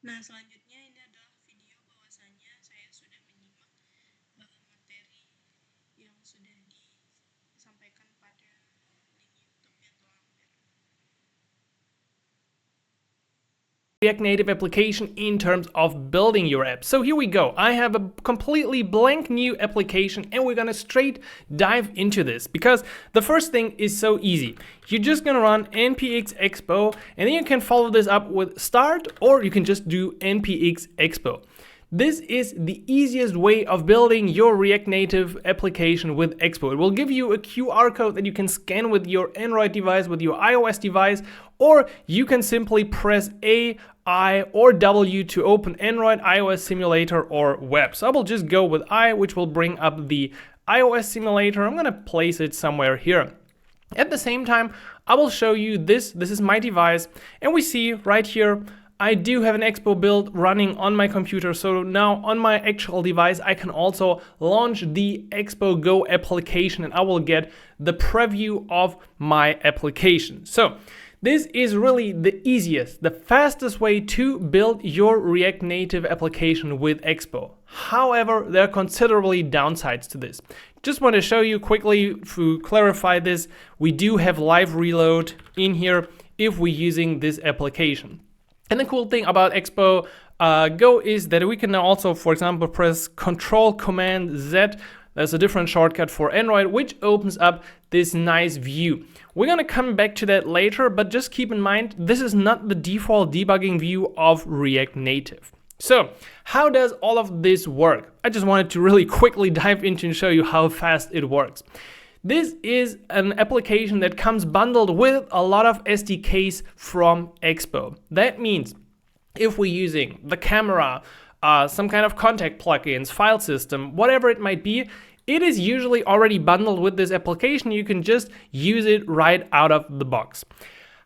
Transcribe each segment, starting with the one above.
Nah, selanjutnya ini adalah video bahwasannya saya sudah menyimak materi yang sudah disampaikan pada link YouTube yang telah React Native application in terms of building your app. So here we go. I have a completely blank new application and we're gonna straight dive into this because the first thing is so easy. You're just gonna run npx expo and then you can follow this up with start, or you can just do npx expo. This is the easiest way of building your React Native application with Expo. It will give you a QR code that you can scan with your Android device, with your iOS device, or you can simply press A, I, or W to open Android, iOS simulator, or web. So I will just go with I, which will bring up the iOS simulator. I'm gonna place it somewhere here. At the same time, I will show you this. This is my device, and we see right here, I do have an Expo build running on my computer, so now on my actual device I can also launch the Expo Go application and I will get the preview of my application. So this is really the easiest, the fastest way to build your React Native application with Expo. However, there are considerably downsides to this. Just want to show you quickly to clarify this. We do have live reload in here if we're using this application. And the cool thing about Expo Go is that we can now also, for example, press Control-Command-Z. There's a different shortcut for Android, which opens up this nice view. We're gonna come back to that later, but just keep in mind, this is not the default debugging view of React Native. So how does all of this work? I just wanted to really quickly dive into and show you how fast it works. This is an application that comes bundled with a lot of SDKs from Expo. That means if we're using the camera, some kind of contact plugins, file system, whatever it might be, it is usually already bundled with this application. You can just use it right out of the box.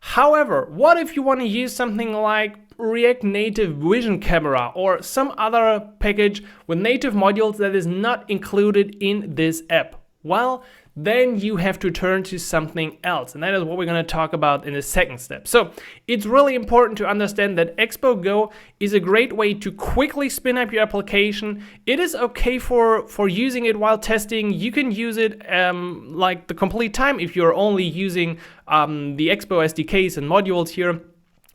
However, what if you want to use something like React Native Vision Camera or some other package with native modules that is not included in this app? Well, then you have to turn to something else. And that is what we're going to talk about in the second step. So it's really important to understand that Expo Go is a great way to quickly spin up your application. It is okay for using it while testing. You can use it like the complete time if you're only using the Expo SDKs and modules here.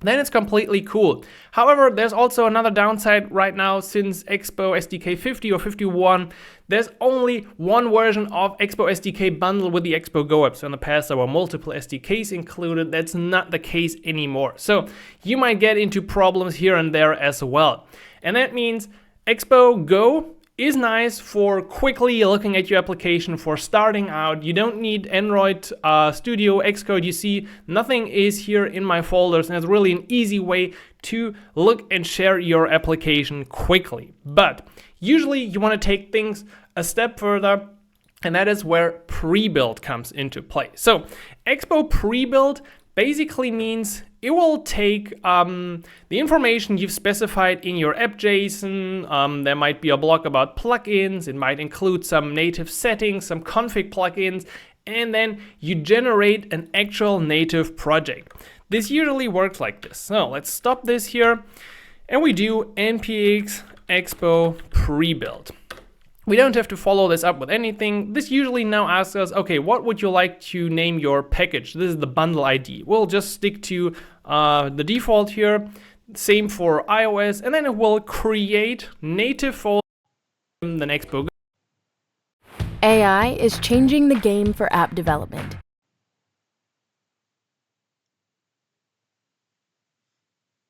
Then it's completely cool. However, there's also another downside right now. Since Expo SDK 50 or 51, there's only one version of Expo SDK bundled with the Expo Go app. So in the past, there were multiple SDKs included. That's not the case anymore. So you might get into problems here and there as well. And that means Expo Go is nice for quickly looking at your application, for starting out. You don't need Android Studio, Xcode. You see, nothing is here in my folders, and it's really an easy way to look and share your application quickly. But usually you want to take things a step further, and that is where pre-build comes into play. So Expo pre-build basically means it will take the information you've specified in your app.json. There might be a block about plugins. It might include some native settings, some config plugins, and then you generate an actual native project. This usually works like this. So let's stop this here, and we do npx expo pre-build. We don't have to follow this up with anything. This usually now asks us, okay, what would you like to name your package? This is the bundle ID. We'll just stick to the default here. Same for iOS, and then it will create native folder in the next book. AI is changing the game for app development.